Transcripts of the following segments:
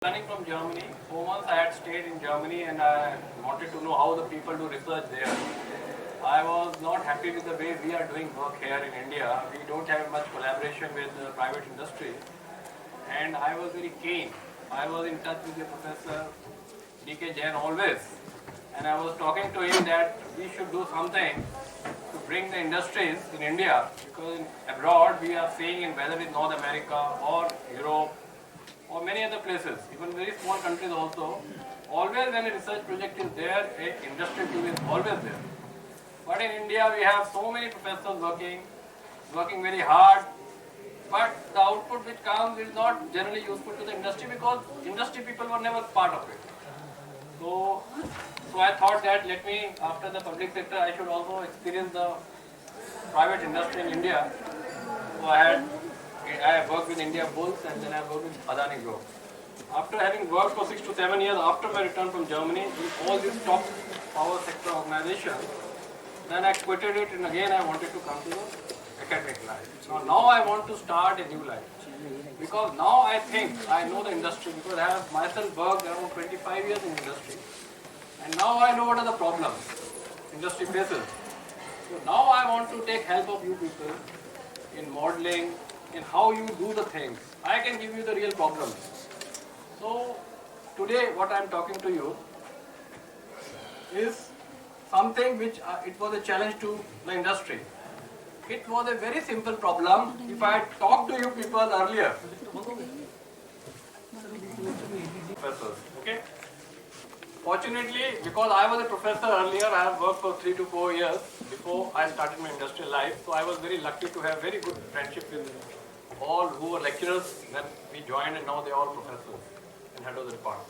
Planning from Germany. 4 months I had stayed in Germany and I wanted to know how the people do research there. I was not happy with the way we are doing work here in India. We don't have much collaboration with the private industry and I was very keen. I was in touch with the Professor D.K. Jain always and I was talking to him that we should do something to bring the industries in India because abroad we are seeing in whether it's North America or Europe or many other places, even very small countries also, always when a research project is there, an industry tool is always there. But in India we have so many professors working very hard, but the output which comes is not generally useful to the industry because industry people were never part of it. So I thought that let me, after the public sector, I should also experience the private industry in India. So I have worked with India Bulls and then I have worked with Adani Group. After having worked for 6 to 7 years after my return from Germany in all these top power sector organizations, then I quitted it and again I wanted to come to the academic life. So now I want to start a new life. Because now I think I know the industry because I have myself worked around 25 years in industry. And now I know what are the problems industry faces. So now I want to take help of you people in modeling, in how you do the things. I can give you the real problems. So today what I am talking to you is something which it was a challenge to the industry. It was a very simple problem. If I had talked to you people earlier, professors, okay? Fortunately, because I was a professor earlier, I have worked for 3 to 4 years before I started my industrial life. So I was very lucky to have very good friendship with all who were lecturers when we joined and now they are all professors and head of the department.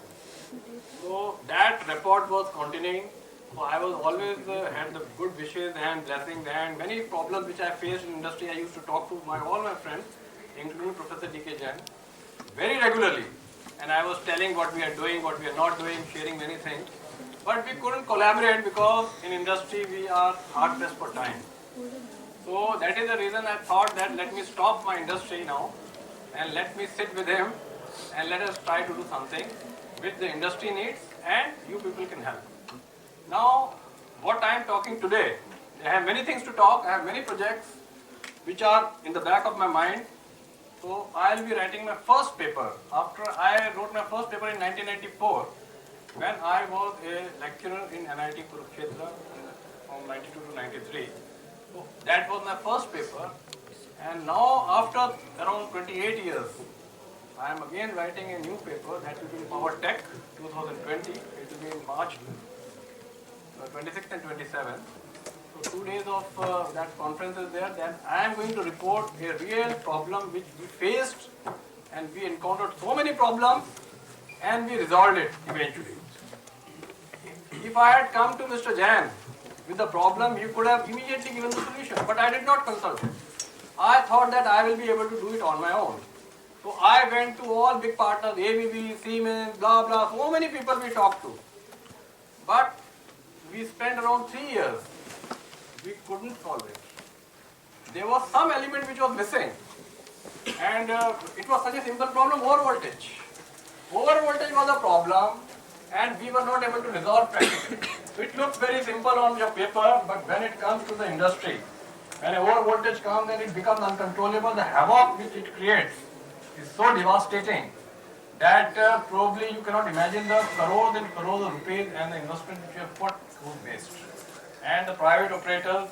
So that report was continuing. So I was always had the good wishes and blessings and many problems which I faced in industry. I used to talk to all my friends, including Professor D.K. Jain, very regularly. And I was telling what we are doing, what we are not doing, sharing many things. But we couldn't collaborate because in industry we are hard pressed for time. So that is the reason I thought that let me stop my industry now and let me sit with him and let us try to do something which the industry needs and you people can help. Now, what I am talking today, I have many things to talk, I have many projects which are in the back of my mind. So I will be writing my first paper. After I wrote my first paper in 1994 when I was a lecturer in NIT Kurukshetra from 92 to 93. So that was my first paper and now after around 28 years I am again writing a new paper that will be in Power Tech 2020. It will be in March 26th and 27th. So 2 days of that conference is there. Then I am going to report a real problem which we faced and we encountered so many problems and we resolved it eventually. If I had come to Mr. Jain with the problem, he could have immediately given the solution, but I did not consult him. I thought that I will be able to do it on my own. So I went to all big partners, ABB, Siemens, blah blah, so many people we talked to. But we spent around 3 years. We couldn't solve it. There was some element which was missing. And it was such a simple problem, over voltage. Over voltage was a problem and we were not able to resolve practically. It looks very simple on your paper, but when it comes to the industry, when over voltage comes then it becomes uncontrollable. The havoc which it creates is so devastating that probably you cannot imagine the crores and crores of rupees and the investment which you have put goes waste. And the private operators,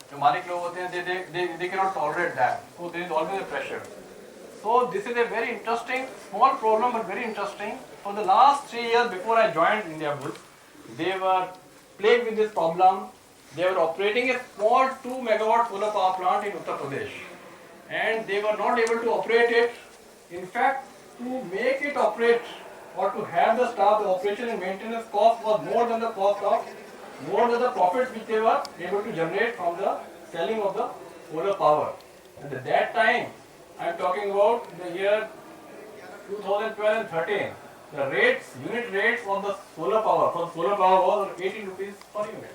the malik log hote hain, they cannot tolerate that. So there is always a pressure. So this is a very interesting, small problem but very interesting. For the last 3 years before I joined India Bulls, they were plagued with this problem. They were operating a small 2 megawatt solar power plant in Uttar Pradesh. And they were not able to operate it. In fact, to make it operate or to have the staff, the operation and maintenance cost was more than the profits which they were able to generate from the selling of the solar power. And at that time, I am talking about the year 2012 and 13. The unit rates of the solar power was 18 rupees per unit.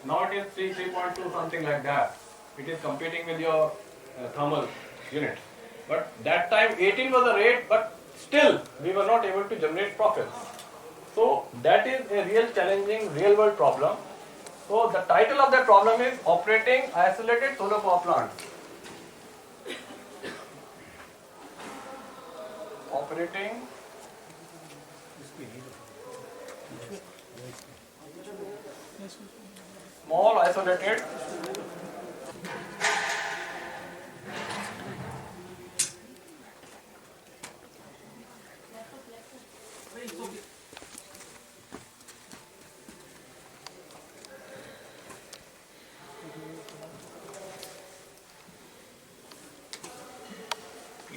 Now it is 3.2, something like that. It is competing with your thermal units. But that time 18 was the rate, but still we were not able to generate profits. So that is a real challenging real world problem. So the title of that problem is Operating Isolated Solar Power Plant. Operating small isolated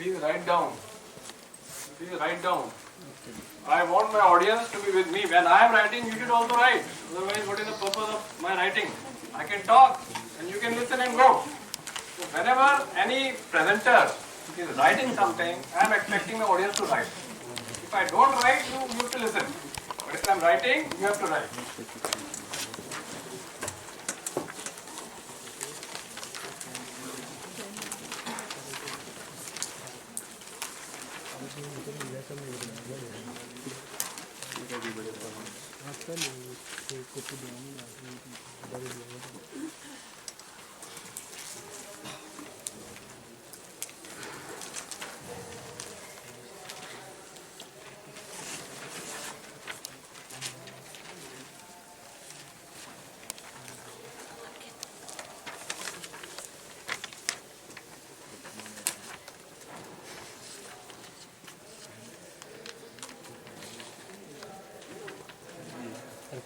Please write down. Please write down. I want my audience to be with me. When I am writing, you should also write. Otherwise, what is the purpose of my writing? I can talk and you can listen and go. So whenever any presenter is writing something, I am expecting my audience to write. If I don't write, you have to listen. But if I am writing, you have to write.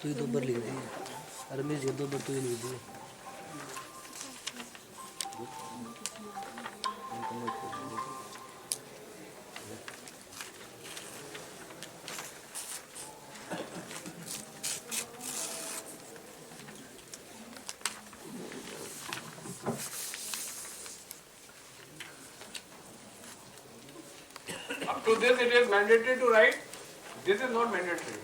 तू ही 2 बार लिख दी अरे मैं जो 2 बार तू ही लिख दी Up to this, it is mandatory to write. This is not mandatory.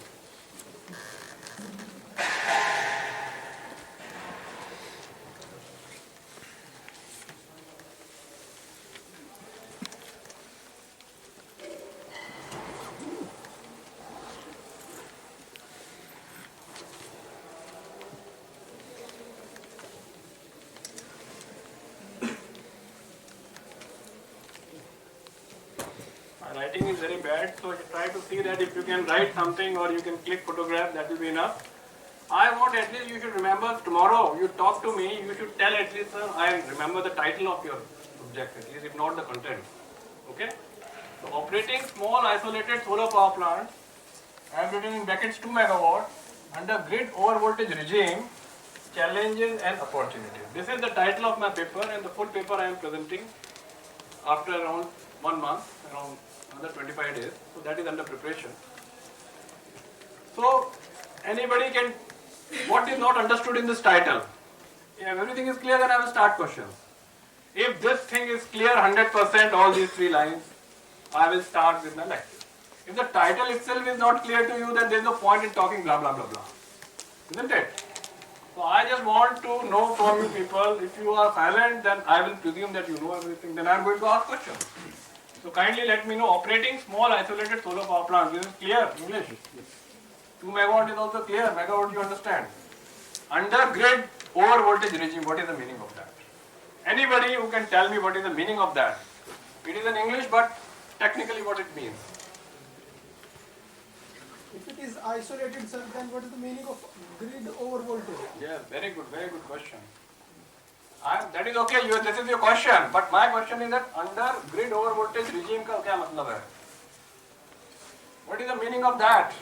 Writing is very bad, so try to see that if you can write something or you can click photograph, that will be enough. I want at least you should remember tomorrow you talk to me, you should tell at least, sir, I remember the title of your subject, at least if not the content. Okay? So operating small isolated solar power plants, I am written in brackets 2 megawatt under grid over voltage regime, challenges and opportunities. This is the title of my paper, and the full paper I am presenting after around 1 month, around another 25 days. So that is under preparation. So anybody can, what is not understood in this title? If everything is clear, then I will start questions. If this thing is clear 100%, all these 3 lines, I will start with my lecture. If the title itself is not clear to you, then there is no point in talking blah blah blah blah. Isn't it? So I just want to know from you people, if you are silent, then I will presume that you know everything, then I am going to ask questions. So kindly let me know, operating small isolated solar power plant, this is clear, English? 2 megawatt is also clear, megawatt you understand. Under grid over voltage regime, what is the meaning of that? Anybody who can tell me what is the meaning of that? It is in English, but technically what it means. If it is isolated, sir, then what is the meaning of grid over voltage? Yeah, very good question. That is okay, this is your question, but my question is that under grid over voltage regime का क्या मतलब है? What is the meaning of that?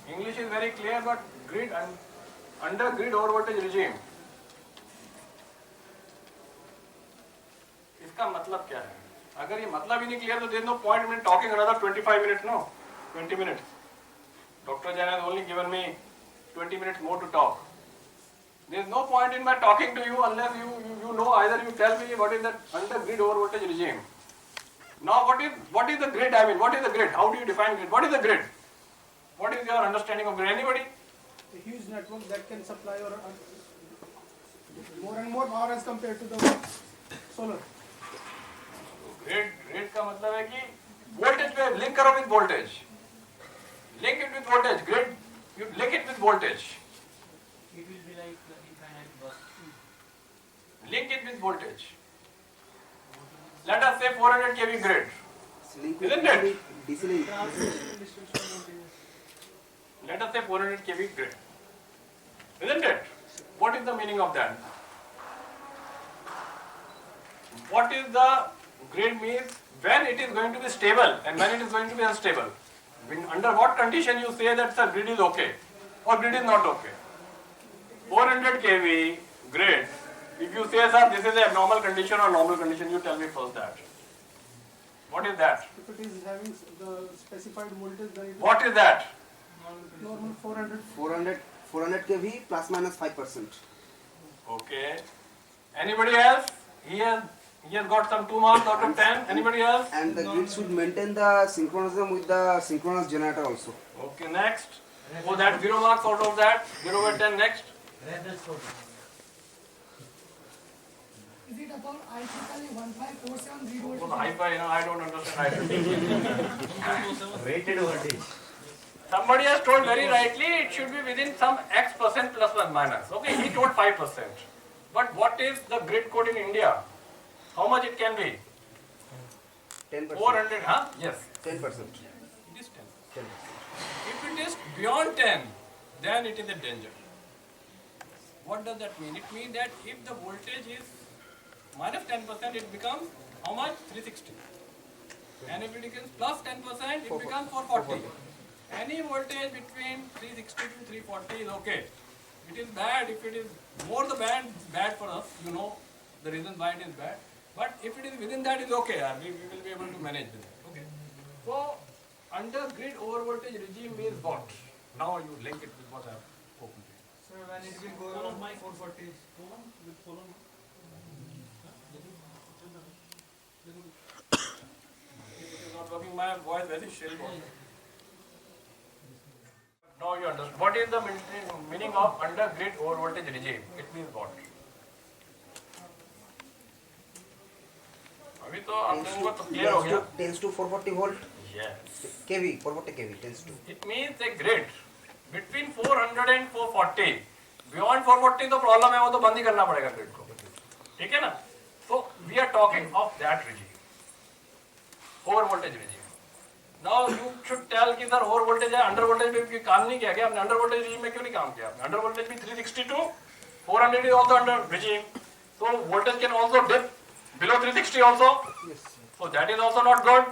English is very clear, but grid and under grid over voltage regime. इसका मतलब क्या है? अगर ये मतलब ही नहीं clear, तो there is no point in talking another 25 minutes, no? 20 minutes. Dr. Jain has only given me 20 minutes more to talk. There is no point in my talking to you unless you know, either you tell me what is that under grid over voltage regime. Now what is the grid? I mean, what is the grid? How do you define grid? What is the grid? What is your understanding of grid? Anybody? A huge network that can supply more and more power as compared to the solar. Grid का मतलब है कि voltage पे link करो with voltage, link it with voltage, grid, you link it with voltage, It will be like infinite bus. link it with voltage. Let us say 400 kV grid, isn't it? Transmission distribution voltage. Let us say 400 kV grid, isn't it? What is the meaning of that? What is the grid means? When it is going to be stable and when it is going to be unstable. Under what condition you say that the grid is okay or grid is not okay? 400 kV grid. If you say, sir, this is a abnormal condition or normal condition, you tell me first that. What is that? If it is having the specified voltage, then it What is that? is normal 400. 400 kV plus minus 5%. Okay. Anybody else? He has got some 2 marks out of 10. Anybody else? And the grid should maintain the synchronism with the synchronous generator also. Okay, next. Oh, that 0 marks out of that. 0 by 10. Next. Is it about IEEE 15473 Oh, volts? the hi-fi, I don't understand. Rated voltage. Somebody has told very rightly it should be within some X% plus or minus. Okay, he told 5%. But what is the grid code in India? How much it can be? 10%. 400, huh? Yes. 10%. It is 10. If it is beyond 10, then it is a danger. What does that mean? It means that if the voltage is minus 10%, it becomes how much? 360. And if it becomes plus 10%, it becomes 440. Any voltage between 360 to 340 is okay. It is bad if it is more the band, bad for us. You know the reason why it is bad. But if it is within that, is okay. We will be able to manage with it. Okay. So under grid over voltage regime means what? Now you link it with what I have spoken to you. So when it will go around 440. If it is not working, my voice very shrill. Now you understand. What is the meaning of under grid over voltage regime? It means what? अभी तो आप लोगों को तो clear हो गया. Tends to 440 volt. Yes. kV, 440 kV tends to. It means a grid between 400 and 440. Beyond 440 तो problem है, वो तो बंद ही करना पड़ेगा grid को. ठीक है ना? So we are talking of that regime. Over voltage regime. Now you should tell कि सर over voltage है, under voltage में भी काम नहीं किया क्या? आपने under voltage regime में क्यों नहीं काम किया? आपने under voltage भी 362, 400 is also under regime. So voltage can also dip below 360 also. Yes. So that is also not good.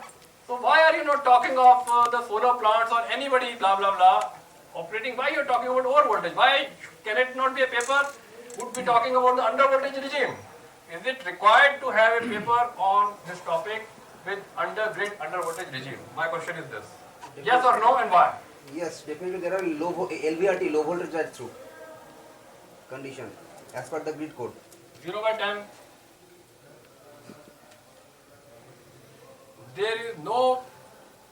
So why are you not talking of the solar plants or anybody blah blah blah operating? Why you are talking about over voltage? Why can it not be a paper? Would be talking about the under voltage regime. Is it required to have a paper on this topic with under grid under voltage regime? My question is this: yes or no, and why? Yes, definitely there are LVRT, low voltage right through condition as per the grid code. 0 by 10. There is no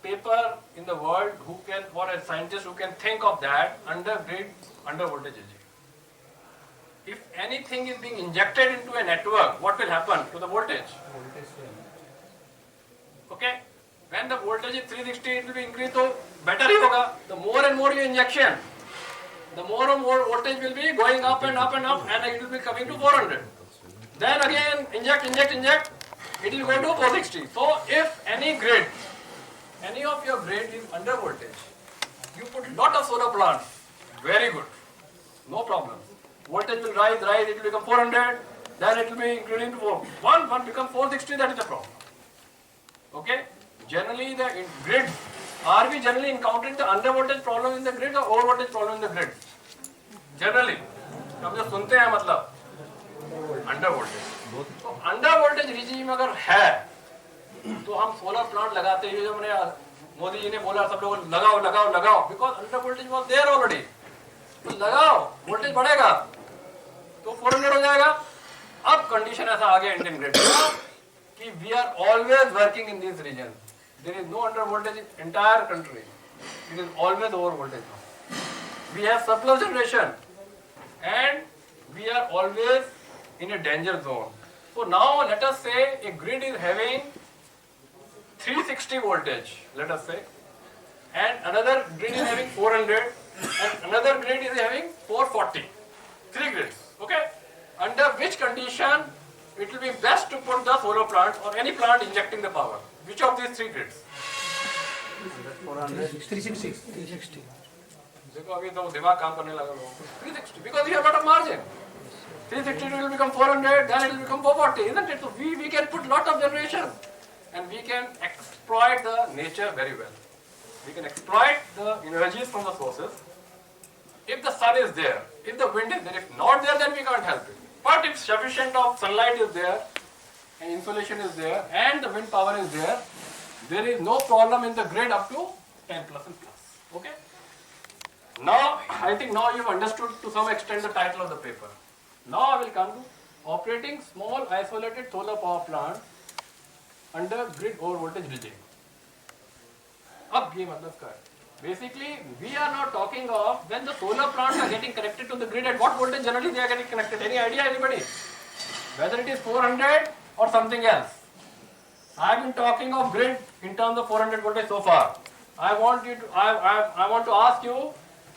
paper in the world who can, or a scientist who can think of that under grid, under voltage regime. If anything is being injected into a network, what will happen to the voltage? Okay? When the voltage is 360, it will be increased, so better ही होगा. The more and more you injection, the more and more voltage will be going up and up and up, and it will be coming to 400. Then again, inject, it will go to 460. So if any grid, any of your grid is under voltage, you put lot of solar plants, very good, no problem. Voltage will rise, it will become 400, then it will be increasing to 4. One becomes 460, that is the problem. Okay? Generally the grid, are we generally encountering the under voltage problem in the grid or over voltage problem in the grid? Generally. हम जो सुनते हैं मतलब under voltage. तो under voltage regime अगर है तो हम सोलर प्लांट लगाते हैं. जो मैंने मोदी जी ने बोला सब लोग लगाओ because under voltage was there already. तो लगाओ, वोल्टेज बढ़ेगा तो 400 हो जाएगा. अब कंडीशन ऐसा आ गया इंडियन ग्रिड कि we are always working in this region. There is no under voltage in entire country. It is always over voltage. We have surplus generation and we are always in a danger zone. So now let us say a grid is having 360 voltage, let us say, and another grid is having 400, and another grid is having 440. 3 grids, okay? Under which condition it will be best to put the solar plant or any plant injecting the power? Which of these 3 grids? 360 देखो अभी तो दिमाग काम करने लगा लोगों को. 360 because you have got a margin. 360 will become 400, then it will become 440, isn't it? So we can put lot of generation and we can exploit the nature very well. We can exploit the energies from the sources. If the sun is there, if the wind is there, if not there, then we can't help it. But if sufficient of sunlight is there, and insolation is there, and the wind power is there is no problem in the grid up to 10 plus and plus. Okay? Now, I think now you've understood to some extent the title of the paper. Now I will come to operating small isolated solar power plant under grid over voltage regime. अब ये मतलब क्या है? Basically, we are not talking of when the solar plants are getting connected to the grid, at what voltage generally they are getting connected. Any idea, anybody? Whether it is 400 or something else. I have been talking of grid in terms of 400 voltage so far. I want to ask you,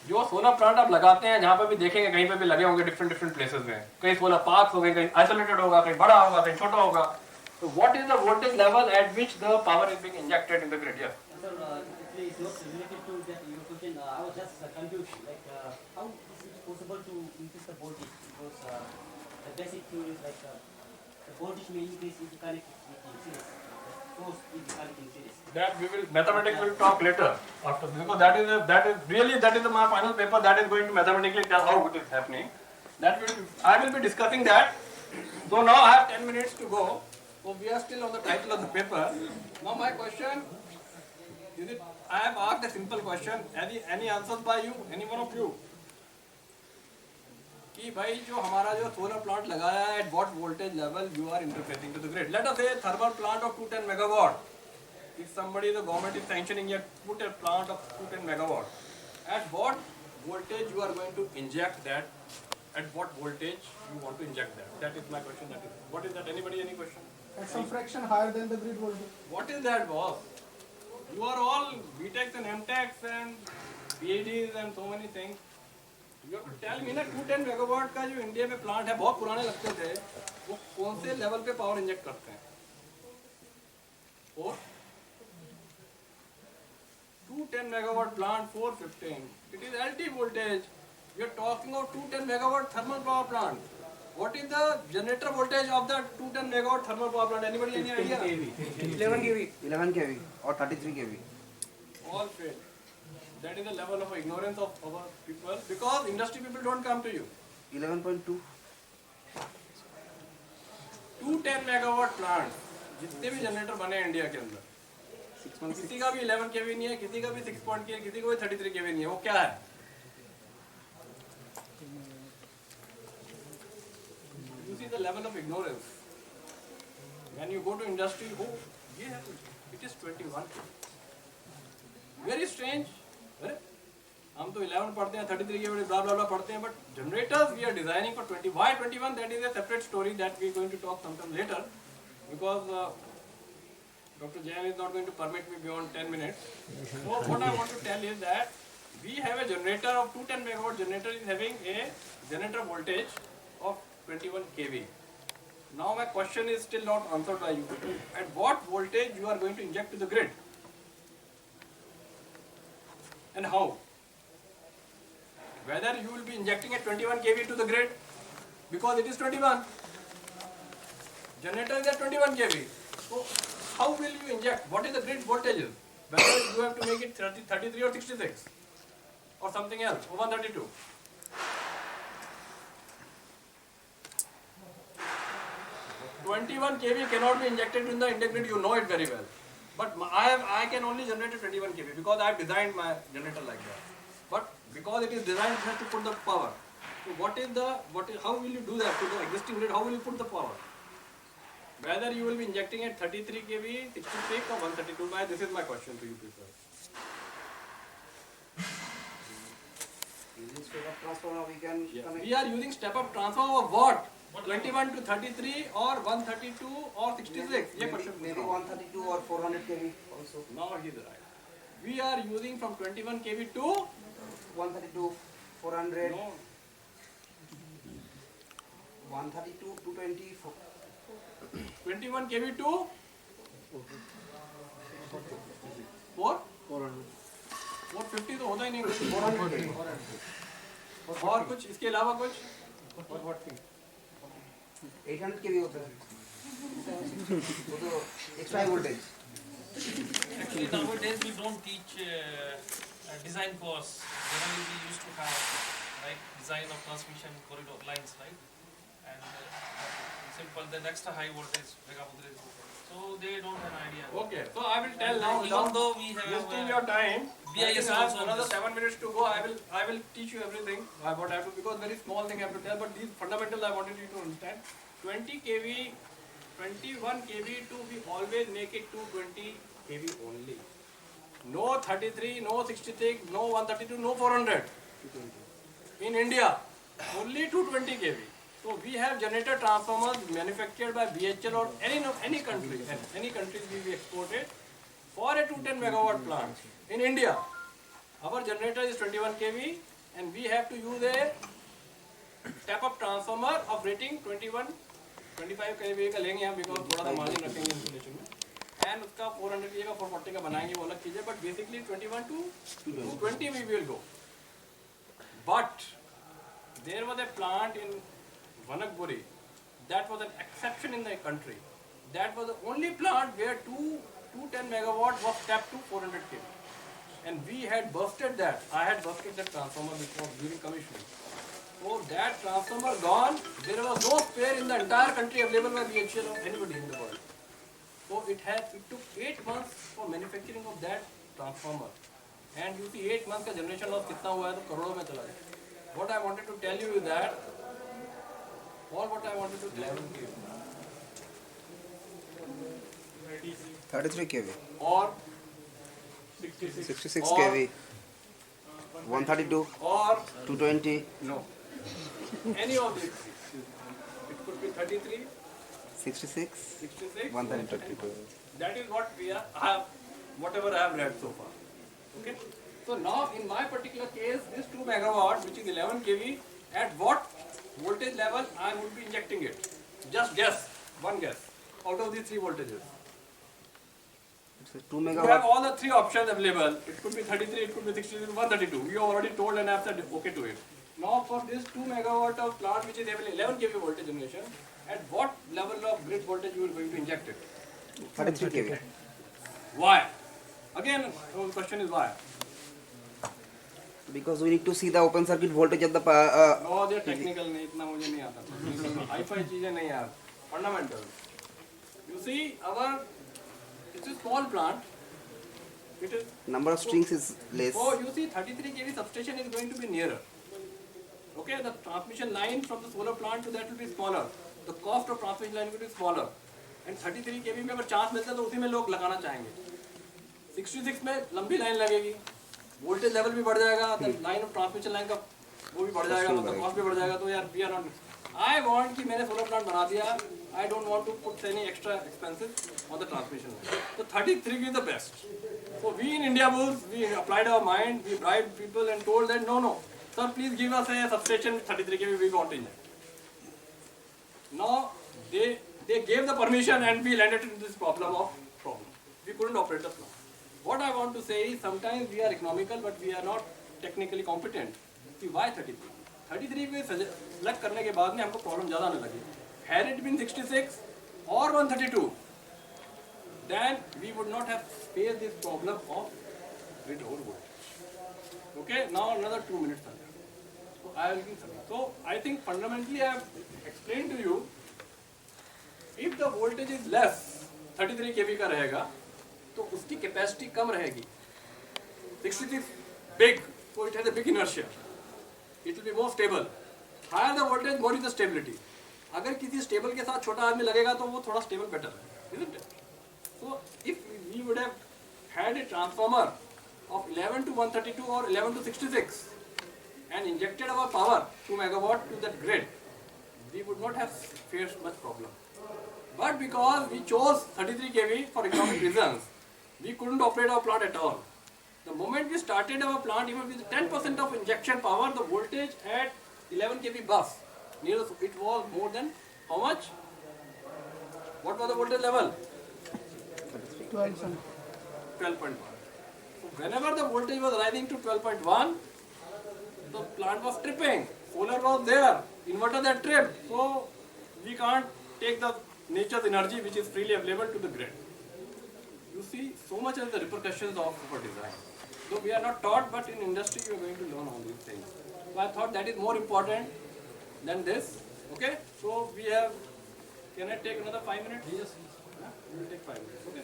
जो solar plant आप लगाते हैं, जहाँ पे भी देखेंगे कहीं पे भी लगे होंगे डिफरेंट प्लेसेस में, कहीं सोलर पार्क होंगे, कहीं आइसोलेटेड होगा, कहीं बड़ा होगा, कहीं छोटा होगा. So what is the voltage level at which the power is being injected in the grid? Yes. Sir, actually it's not related to that your question. I was just confused. Like, how is it possible to increase the voltage? Because the basic theory is like the voltage may increase if you connect it in series. Source if you connect in series. That we will mathematics will talk later after this, because that is my final paper that is going to mathematically tell how it is happening. I will be discussing that. So now I have 10 minutes to go. So we are still on the title of the paper. Now my question is it? I have asked a simple question. Any answers by you? Any one of you? कि भाई जो हमारा जो solar plant लगाया है, at what voltage level you are interfacing to the grid? Let us say thermal plant of 210 megawatt. If somebody, the government is sanctioning yet put a plant of 210 megawatt, at what voltage you are going to inject that? At what voltage you want to inject that? That is my question. That is, what is that? Anybody? Any question? At some fraction higher than the grid voltage. What is that, boss? You are all BTechs and MTechs and PhDs and so many things. You have to tell me ना 210 megawatt का जो India में plant है, बहुत पुराने लगते थे, वो कौन से लेवल पे पावर इंजेक्ट करते हैं? और 210 megawatt plant 415. It is LT voltage. We are talking of 210 megawatt thermal power plant. What is the generator voltage of the 210 megawatt thermal power plant? Anybody any idea? 11 kV or 33 kV. All fail. That is the level of ignorance of our people, because industry people don't come to you. 11.2. 210 megawatt plant. जितने भी generator बने India के अंदर, किसी का भी 11 केवी नहीं है, किसी का भी 6 पॉइंट की है, किसी को भी 33 केवी नहीं है. वो क्या है? You see the level of ignorance. When you go to industry, oh, yeah, it is 21. Very strange. हम तो 11 पढ़ते हैं, 33 केवी blah blah blah पढ़ते हैं, but generators we are designing for 20. Why 21? That is a separate story that we are going to talk sometime later, because Dr. Jain is not going to permit me beyond 10 minutes. So what I want to tell is that we have a generator of 210 megawatt generator is having a generator voltage of 21 kV. Now my question is still not answered by you. At what voltage you are going to inject to the grid? And how? Whether you will be injecting at 21 kV to the grid, because it is 21. Generator is at 21 kV. So how will you inject? What is the grid voltage? Whether you have to make it 33 or 66 or something else, or 132. (21 kV) cannot be injected in the Indian grid. You know it very well. But I can only generate a 21 kV because I have designed my generator like that. But because it is designed, it has to put the power. So how will you do that to the existing grid? How will you put the power? Whether you will be injecting at 33 kV, 66 or 132 by, this is my question to you people. Using step-up transformer, we can connect. We are using step-up transformer of what? 21 to 33 or 132 or 66. ये question Maybe 132 or 400 kV also. Now he is right. We are using from 21 kV to 132, 400, no 132, 220, 21 kV to 4 450 तो होता ही नहीं कुछ 400 और कुछ इसके अलावा कुछ 800 kV होता है वो तो extra high voltage. Actually, nowadays we don't teach design course. Generally, we used to have like design of transmission corridor lines, right? And simple, then extra high voltage mega voltage. So they don't have an idea. Okay, so I will tell now. Even though we have Wasting your time. BIS I think I have also another this. 7 minutes to go. I will teach you everything. What I have to, because very small thing I have to tell, but these fundamentals I wanted you to understand. 20 kV, 21 kV to we always make it 220 kV only. No 33, no 66, no 132, no 400. In India, only 220 kV. So we have generator transformers manufactured by BHL or any country, and any countries will be exported for a 210 megawatt plant. In India, our generator is 21 kV and we have to use a step-up transformer of rating 21, 25 kV का लेंगे हम because थोड़ा सा margin रखेंगे insulation में, and उसका 400 kV का 440 का बनाएंगे वो अलग चीज़ है, but basically 21 to 220 we will go. But there was a plant in Vanakburi that was an exception in the country. That was the only plant where 210 megawatt was stepped to 400 kV. And we had busted that. I had busted that transformer before during commissioning. So that transformer gone, there was no spare in the entire country available by BHEL or anybody in the world. So it took 8 months for manufacturing of that transformer. And you see 8 months का generation loss कितना हुआ है तो करोड़ों में चला गया. What I wanted to tell you is that all what I wanted to tell you 33 kV, or 66 66 or, kV, 132, or 220, no, any of these. It could be 33, 66, 66, 132. that is what we are, whatever I have read so far. Okay. So now in my particular case, this 2 megawatt, which is 11 kV, at what voltage level I would be injecting it? Just guess, one guess, out of these 3 voltages. It's a 2 You have megawatt. all the 3 options available. It could be 33, it could be 63, 132. We have already told and have said okay to it. Now for this 2 megawatt of plant which is available 11 kV voltage generation, at what level of grid voltage you are going to inject it? 33 kV. Why? Again, the question is why? Because we need to see the open circuit voltage at the No, they technical नहीं इतना मुझे नहीं आता. Hi-fi चीजें नहीं यार. Fundamental. You see, it's a small plant. It is. number of strings is less. So you see, 33 kV substation is going to be nearer. Okay, the transmission line from the solar plant to that will be smaller. The cost of transmission line will be smaller. And 33 kV में अगर chance मिलता है तो उसी में लोग लगाना चाहेंगे. 66 में लंबी लाइन लगेगी. वोल्टेज लेवल भी बढ़ जाएगा, लाइन ऑफ ट्रांसमिशन लाइन का वो भी बढ़ जाएगा, मतलब कॉस्ट भी बढ़ जाएगा. तो यार we are not. I want कि मैंने सोलर प्लांट बना दिया. I don't want to put any extra expenses on the transmission line. तो 33 is the best. So we in India Bulls, we applied our mind, we bribed people and told them no, sir, please give us a substation 33 kV we want in it. Now they gave the permission and we landed into this problem. We couldn't operate the plant. What I want to say is sometimes we are economical but we are not technically competent. See why 33? 33 पे select करने के बाद में हमको problem ज़्यादा आने लगी. Had it been 66 or 132, then we would not have faced this problem of grid overvoltage. Okay, now another 2 minutes. So I will give something. So I think fundamentally I have explained to you, if the voltage is less, 33 kV का रहेगा, तो उसकी capacity कम रहेगी. 66 big, so it has a big inertia. It will be more stable. Higher the voltage, more is the stability. अगर किसी stable के साथ छोटा आदमी लगेगा तो वो थोड़ा stable better है, isn't it? So if we would have had a transformer of 11 to 132 or 11 to 66 and injected our power 2 megawatt to that grid, we would not have faced much problem. But because we chose 33 kV for economic reasons, we couldn't operate our plant at all. The moment we started our plant, even with 10% of injection power, the voltage at 11 kV bus, it was more than how much? What was the voltage level? 12 cent. 12.1. So whenever the voltage was rising to 12.1, the plant was tripping. Solar was there, inverter that tripped. So we can't take the nature's energy which is freely available to the grid. You see, so much as the repercussions of super design. Though we are not taught, but in industry you are going to learn all these things. So I thought that is more important than this. Okay? So we have, can I take another 5 minutes? Yes. We will take 5 minutes. Okay?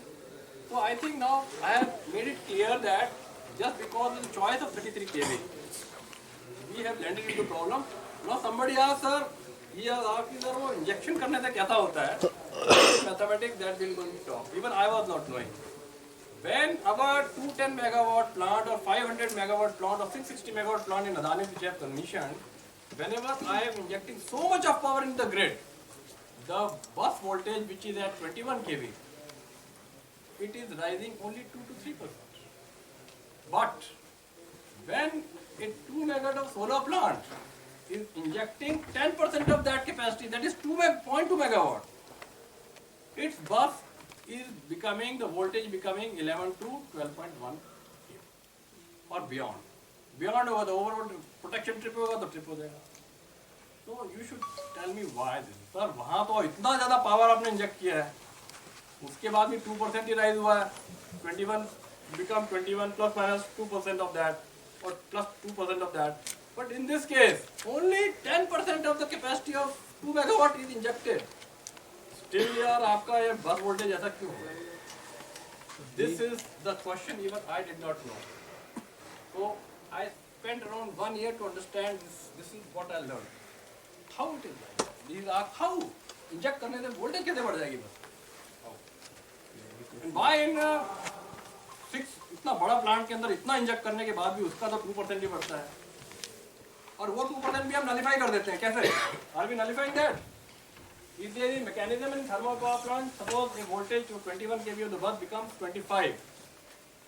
So I think now I have made it clear that just because of the choice of 33 kV, we have landed into problem. Now somebody asked, sir, he has asked, sir, वो injection करने से क्या होता है? Mathematics that will going to talk. Even I was not knowing. When our 210 megawatt plant or 500 megawatt plant or 660 megawatt plant in Adani which I have commissioned, whenever I am injecting so much of power in the grid, the bus voltage which is at 21 kV, it is rising only 2 to 3%. But when a 2 megawatt of solar plant is injecting 10% of that capacity, that is 0.2 megawatt, its bus is becoming, the voltage becoming 11 to 12.1 or beyond. Beyond over the overall protection trip होगा तो trip हो जाएगा. So you should tell me why this. Sir, वहाँ तो इतना ज़्यादा power आपने inject किया है, उसके बाद भी 2% ही rise हुआ है, 21 become 21 plus minus 2% of that or plus 2% of that. But in this case, only 10% of the capacity of 2 megawatt is injected. Still यार आपका ये bus voltage ऐसा क्यों हो रहा है? This is the question even I did not know. So I spent around 1 year to understand this. This is what I learned. How it is like? These are how inject करने से voltage कैसे बढ़ जाएगी बस? And why in 6 इतना बड़ा plant के अंदर इतना inject करने के बाद भी उसका तो 2% ही बढ़ता है. और वो 2% भी हम nullify कर देते हैं. कैसे? Are we nullifying that? Is there any mechanism in thermal power plant? Suppose a voltage to 21 kV of the bus becomes 25.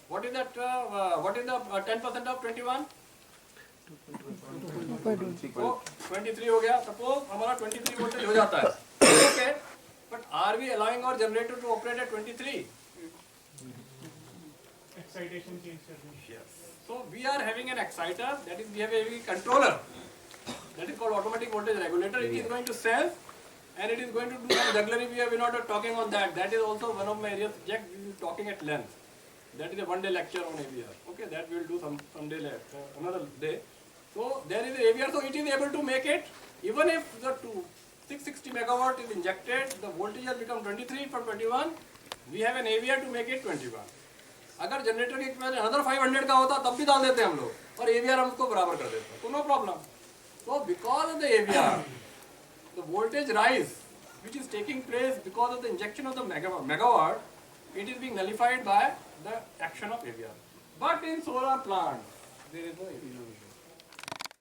What is that? What is the 10% of 21? So 23 हो गया. Suppose हमारा 23 voltage हो जाता है. Okay. But are we allowing our generator to operate at 23? Excitation change. Yes. So we are having an exciter. That is, we have a controller. That is called automatic voltage regulator. It is going to sense. And it is going to do some jugglery. We are not talking on that. That is also one of my areas subject. We will be talking at length. That is a one-day lecture on AVR. Okay, that we will do someday later, another day. So there is a AVR. So it is able to make it. Even if the 660 megawatt is injected, the voltage has become 23 from 21. We have an AVR to make it 21. अगर generator की capacity another 500 का होता तब भी डाल देते हम लोग और AVR हम उसको बराबर कर देते हैं. So no problem. So because of the AVR, the voltage rise which is taking place because of the injection of the megawatt, it is being nullified by the action of AVR. But in solar plants, there is no AVR.